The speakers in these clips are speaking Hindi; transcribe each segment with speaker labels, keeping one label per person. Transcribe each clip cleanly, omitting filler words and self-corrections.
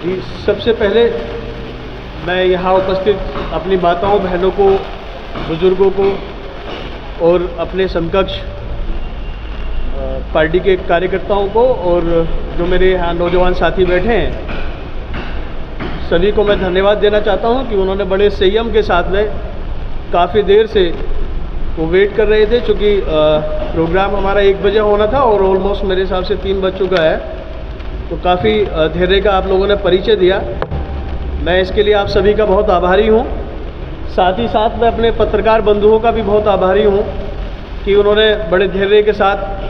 Speaker 1: जी, सबसे पहले मैं यहाँ उपस्थित अपनी माताओं बहनों को, बुज़ुर्गों को और अपने समकक्ष पार्टी के कार्यकर्ताओं को और जो मेरे यहाँ नौजवान साथी बैठे हैं, सभी को मैं धन्यवाद देना चाहता हूँ कि उन्होंने बड़े संयम के साथ में काफ़ी देर से वो वेट कर रहे थे, चूँकि प्रोग्राम हमारा 1 बजे होना था और ऑलमोस्ट मेरे हिसाब से 3 बज चुका है। तो काफ़ी धैर्य का आप लोगों ने परिचय दिया, मैं इसके लिए आप सभी का बहुत आभारी हूँ। साथ ही साथ मैं अपने पत्रकार बंधुओं का भी बहुत आभारी हूँ कि उन्होंने बड़े धैर्य के साथ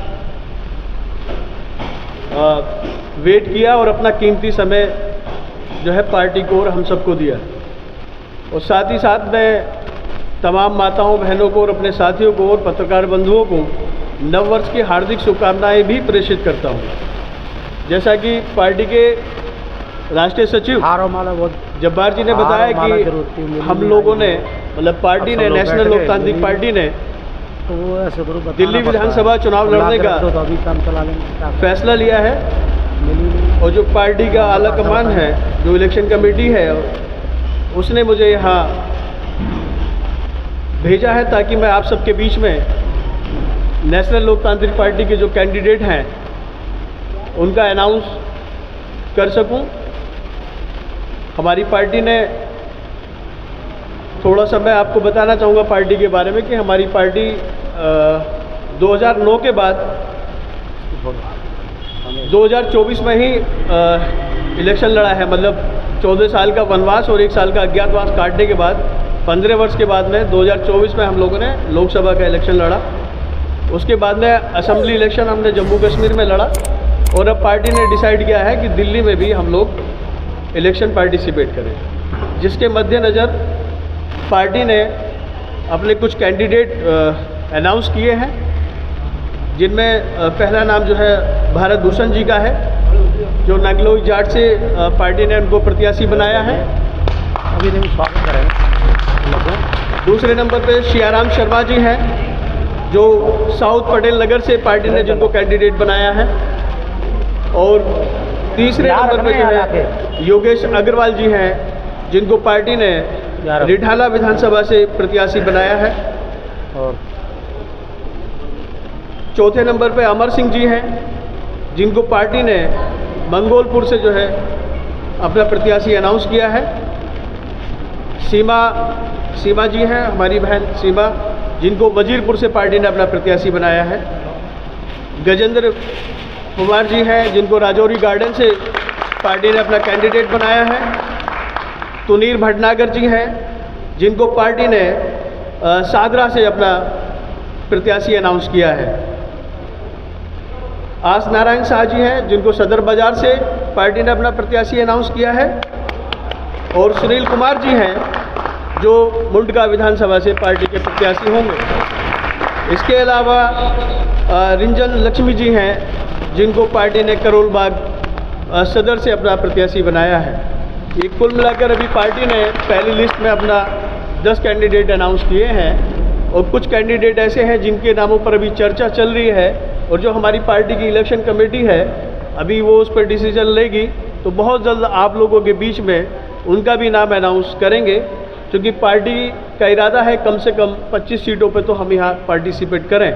Speaker 1: वेट किया और अपना कीमती समय जो है पार्टी को और हम सबको दिया। और साथ ही साथ मैं तमाम माताओं बहनों को और अपने साथियों को और पत्रकार बंधुओं को नववर्ष की हार्दिक शुभकामनाएं भी प्रेषित करता हूं। जैसा कि पार्टी के राष्ट्रीय सचिव जब्बार जी ने बताया कि हम लोगों ने, मतलब पार्टी ने, नेशनल लोकतांत्रिक पार्टी ने दिल्ली विधानसभा चुनाव लड़ने का फैसला लिया है और जो पार्टी का आला कमान है, जो इलेक्शन कमेटी है, उसने मुझे यहाँ भेजा है ताकि मैं आप सबके बीच में नेशनल लोकतांत्रिक पार्टी के जो कैंडिडेट हैं उनका अनाउंस कर सकूं। हमारी पार्टी ने, थोड़ा सा मैं आपको बताना चाहूँगा पार्टी के बारे में कि हमारी पार्टी 2009 के बाद 2024 में ही इलेक्शन लड़ा है। मतलब 14 साल का वनवास और 1 साल का अज्ञातवास काटने के बाद 15 वर्ष के बाद में 2024 में हम लोगों ने लोकसभा का इलेक्शन लड़ा। उसके बाद में असेंबली इलेक्शन हमने जम्मू कश्मीर में लड़ा और अब पार्टी ने डिसाइड किया है कि दिल्ली में भी हम लोग इलेक्शन पार्टिसिपेट करें, जिसके मद्देनज़र पार्टी ने अपने कुछ कैंडिडेट अनाउंस किए हैं, जिनमें पहला नाम जो है भारत भूषण जी का है, जो नंगलोई जाट से पार्टी ने उनको प्रत्याशी बनाया है। अभी नहीं स्वागत करें। दूसरे नंबर पे सियाराम शर्मा जी हैं, जो साउथ पटेल नगर से पार्टी ने जिनको कैंडिडेट बनाया है। और तीसरे नंबर पे जो है योगेश अग्रवाल जी हैं, जिनको पार्टी ने रिठाला विधानसभा से प्रत्याशी बनाया है। और चौथे नंबर पे अमर सिंह जी हैं, जिनको पार्टी ने मंगोलपुर से जो है अपना प्रत्याशी अनाउंस किया है। सीमा जी हैं, हमारी बहन सीमा, जिनको वजीरपुर से पार्टी ने अपना प्रत्याशी बनाया है। गजेंद्र कुमार जी हैं, जिनको राजौरी गार्डन से पार्टी ने अपना कैंडिडेट बनाया है। तुनीर भटनागर जी हैं, जिनको पार्टी ने सादरा से अपना प्रत्याशी अनाउंस किया है। आस नारायण शाह जी हैं, जिनको सदर बाजार से पार्टी ने अपना प्रत्याशी अनाउंस किया है। और सुनील कुमार जी हैं, जो मुंडका विधानसभा से पार्टी के प्रत्याशी होंगे। इसके अलावा रिंजन लक्ष्मी जी हैं, जिनको पार्टी ने करोल बाग सदर से अपना प्रत्याशी बनाया है। ये कुल मिलाकर अभी पार्टी ने पहली लिस्ट में अपना 10 कैंडिडेट अनाउंस किए हैं और कुछ कैंडिडेट ऐसे हैं जिनके नामों पर अभी चर्चा चल रही है और जो हमारी पार्टी की इलेक्शन कमेटी है अभी वो उस पर डिसीजन लेगी, तो बहुत जल्द आप लोगों के बीच में उनका भी नाम अनाउंस करेंगे, क्योंकि पार्टी का इरादा है कम से कम 25 सीटों पे तो हम यहाँ पार्टिसिपेट करें।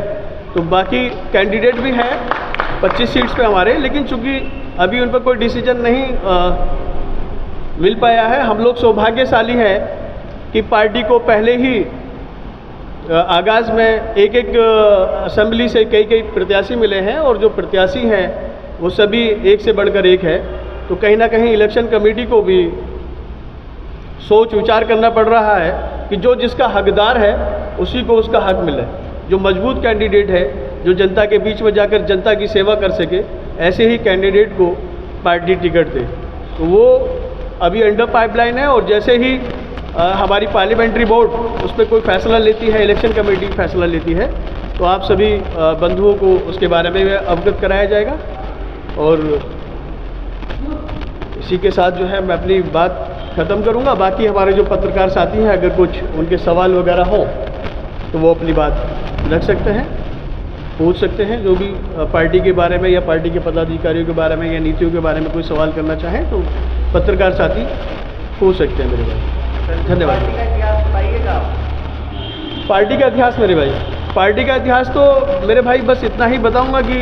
Speaker 1: तो बाकी कैंडिडेट भी हैं 25 सीट्स पे हमारे, लेकिन चूँकि अभी उन पर कोई डिसीजन नहीं मिल पाया है। हम लोग सौभाग्यशाली हैं कि पार्टी को पहले ही आगाज़ में एक असेंबली से कई प्रत्याशी मिले हैं और जो प्रत्याशी हैं वो सभी एक से बढ़कर एक है। तो कहीं ना कहीं इलेक्शन कमेटी को भी सोच विचार करना पड़ रहा है कि जो जिसका हकदार है उसी को उसका हक मिले। जो मजबूत कैंडिडेट है, जो जनता के बीच में जाकर जनता की सेवा कर सके, ऐसे ही कैंडिडेट को पार्टी टिकट दे। तो वो अभी अंडर पाइपलाइन है और जैसे ही हमारी पार्लियामेंट्री बोर्ड उस पर कोई फैसला लेती है, इलेक्शन कमेटी फैसला लेती है, तो आप सभी बंधुओं को उसके बारे में अवगत कराया जाएगा। और इसी के साथ जो है मैं अपनी बात ख़त्म करूंगा। बाकी हमारे जो पत्रकार साथी हैं, अगर कुछ उनके सवाल वगैरह हों तो वो अपनी बात रख सकते हैं, पूछ सकते हैं। जो भी पार्टी के बारे में या पार्टी के पदाधिकारियों के बारे में या नीतियों के बारे में कोई सवाल करना चाहें तो पत्रकार साथी पूछ सकते हैं मेरे भाई। धन्यवाद।
Speaker 2: पार्टी का इतिहास बताइएगा।
Speaker 1: पार्टी का इतिहास मेरे भाई, पार्टी का इतिहास तो मेरे भाई बस इतना ही बताऊंगा कि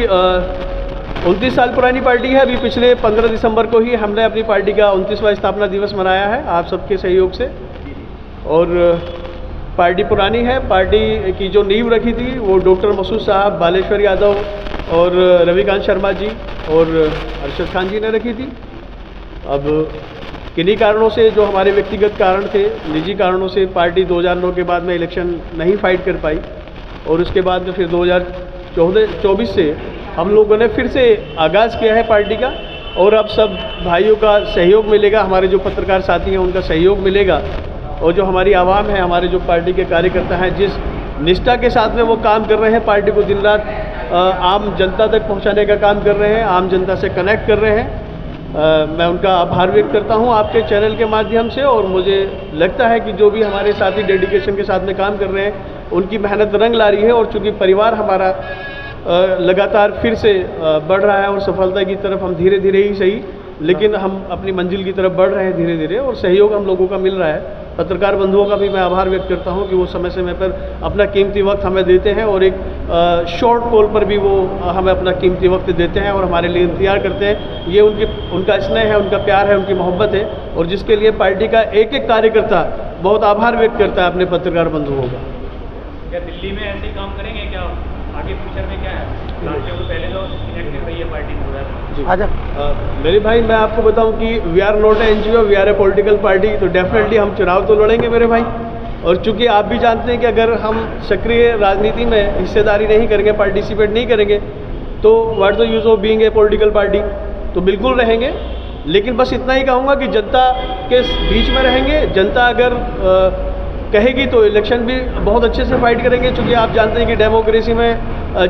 Speaker 1: 29 साल पुरानी पार्टी है। अभी पिछले 15 दिसंबर को ही हमने अपनी पार्टी का 29वां स्थापना दिवस मनाया है आप सबके सहयोग से। और पार्टी पुरानी है। पार्टी की जो नींव रखी थी वो डॉक्टर मसूद साहब, बालेश्वर यादव और रविकांत शर्मा जी और अरशद खान जी ने रखी थी। अब किन्हीं कारणों से, जो हमारे व्यक्तिगत कारण थे, निजी कारणों से पार्टी 2009 के बाद में इलेक्शन नहीं फाइट कर पाई और उसके बाद में फिर 2024 से हम लोगों ने फिर से आगाज़ किया है पार्टी का। और अब सब भाइयों का सहयोग मिलेगा, हमारे जो पत्रकार साथी हैं उनका सहयोग मिलेगा और जो हमारी आवाम है, हमारे जो पार्टी के कार्यकर्ता हैं, जिस निष्ठा के साथ में वो काम कर रहे हैं, पार्टी को दिन रात आम जनता तक पहुंचाने का काम कर रहे हैं, आम जनता से कनेक्ट कर रहे हैं, मैं उनका आभार व्यक्त करता हूं आपके चैनल के माध्यम से। और मुझे लगता है कि जो भी हमारे साथी डेडिकेशन के साथ में काम कर रहे हैं उनकी मेहनत रंग ला रही है। और चूँकि परिवार हमारा लगातार फिर से बढ़ रहा है और सफलता की तरफ हम धीरे धीरे ही सही, लेकिन हम अपनी मंजिल की तरफ बढ़ रहे हैं धीरे धीरे और सहयोग हम लोगों का मिल रहा है। पत्रकार बंधुओं का भी मैं आभार व्यक्त करता हूं कि वो समय समय पर अपना कीमती वक्त हमें देते हैं और एक शॉर्ट कॉल पर भी वो हमें अपना कीमती वक्त देते हैं और हमारे लिए इंतजार करते हैं। ये उनका स्नेह है, उनका प्यार है, उनकी मोहब्बत है और जिसके लिए पार्टी का एक एक कार्यकर्ता बहुत आभार व्यक्त करता है अपने पत्रकार बंधुओं का।
Speaker 2: क्या दिल्ली में ऐसे ही काम करेंगे? क्या आगे फ्यूचर में क्या है? पहले तो इनेक्टिव रही है पार्टी
Speaker 1: मेरे भाई, मैं आपको बताऊं कि we are not a NGO, we are a political party. तो डेफिनेटली हम चुनाव तो लड़ेंगे मेरे भाई। और चूंकि आप भी जानते हैं कि अगर हम सक्रिय राजनीति में हिस्सेदारी नहीं करेंगे, पार्टिसिपेट नहीं करेंगे, तो what the use of being a political party. तो बिल्कुल रहेंगे, लेकिन बस इतना ही कहूँगा कि जनता के बीच में रहेंगे। जनता अगर कहेगी तो इलेक्शन भी बहुत अच्छे से फाइट करेंगे, चूँकि आप जानते हैं कि डेमोक्रेसी में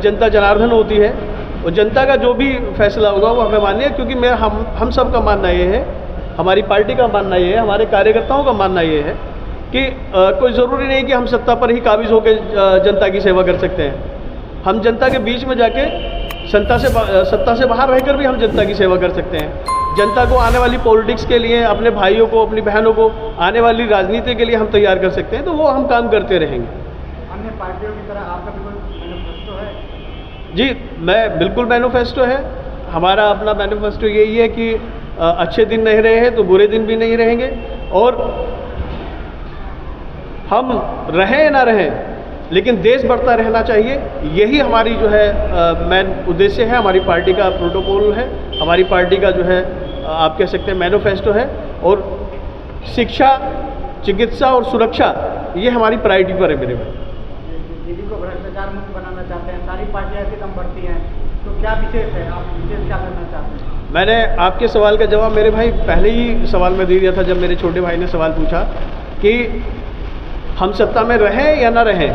Speaker 1: जनता जनार्दन होती है और जनता का जो भी फैसला होगा वो हमें मानना है। क्योंकि हम सब का मानना ये है, हमारी पार्टी का मानना ये है, हमारे कार्यकर्ताओं का मानना ये है कि कोई ज़रूरी नहीं कि हम सत्ता पर ही काबिज होकर जनता की सेवा कर सकते हैं। हम जनता के बीच में जाके सत्ता से बाहर रहकर भी हम जनता की सेवा कर सकते हैं। जनता को आने वाली पॉलिटिक्स के लिए, अपने भाइयों को, अपनी बहनों को आने वाली राजनीति के लिए हम तैयार कर सकते हैं। तो वो हम काम करते रहेंगे।
Speaker 2: अन्य पार्टियों की तरह आपका भी कोई मैनिफेस्टो है?
Speaker 1: जी, मैं बिल्कुल मैनिफेस्टो है। हमारा अपना मैनिफेस्टो यही है कि अच्छे दिन नहीं रहे हैं तो बुरे दिन भी नहीं रहेंगे और हम रहें ना रहें लेकिन देश बढ़ता रहना चाहिए। यही हमारी जो है मेन उद्देश्य है, हमारी पार्टी का प्रोटोकॉल है, हमारी पार्टी का जो है आप कह सकते हैं मैनिफेस्टो है। और शिक्षा, चिकित्सा और सुरक्षा ये हमारी प्रायोरिटी पर है मेरे भाई।
Speaker 2: दिल्ली को भ्रष्टाचार मुक्त बनाना चाहते हैं, सारी पार्टियां ऐसे कम बढ़ती हैं, तो क्या विशेष है? आप विशेष क्या करना चाहते हैं?
Speaker 1: मैंने आपके सवाल का जवाब मेरे भाई पहले ही सवाल में दे दिया था, जब मेरे छोटे भाई ने सवाल पूछा कि हम सत्ता में रहें या ना रहें।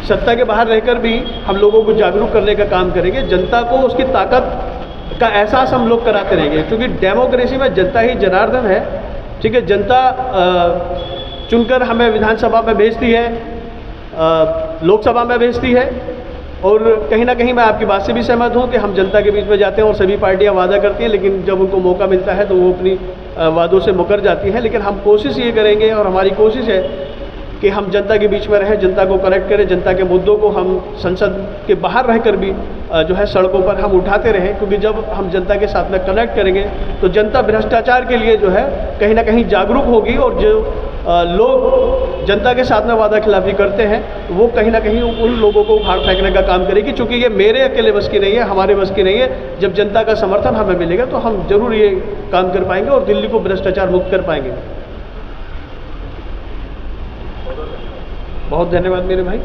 Speaker 1: सत्ता के बाहर रहकर भी हम लोगों को जागरूक करने का काम करेंगे, जनता को उसकी ताकत का एहसास हम लोग कराते रहेंगे। क्योंकि डेमोक्रेसी में जनता ही जनार्दन है, ठीक है। जनता चुनकर हमें विधानसभा में भेजती है, लोकसभा में भेजती है और कहीं ना कहीं मैं आपकी बात से भी सहमत हूँ कि हम जनता के बीच में जाते हैं और सभी पार्टियां वादा करती हैं, लेकिन जब उनको मौका मिलता है तो वो अपनी वादों से मुकर जाती हैं। लेकिन हम कोशिश ये करेंगे और हमारी कोशिश है कि हम जनता के बीच में रहें, जनता को कनेक्ट करें, जनता के मुद्दों को हम संसद के बाहर रहकर भी जो है सड़कों पर हम उठाते रहें। क्योंकि जब हम जनता के साथ में कनेक्ट करेंगे तो जनता भ्रष्टाचार के लिए जो है कहीं ना कहीं जागरूक होगी और जो लोग जनता के साथ में वादा खिलाफी करते हैं वो कहीं ना कहीं उन लोगों को उखाड़ फेंकने का काम करेगी। चूँकि ये मेरे अकेले बस की नहीं है, हमारे बस की नहीं है। जब जनता का समर्थन हमें मिलेगा तो हम जरूर ये काम कर पाएंगे और दिल्ली को भ्रष्टाचार मुक्त कर पाएंगे। बहुत धन्यवाद मेरे भाई।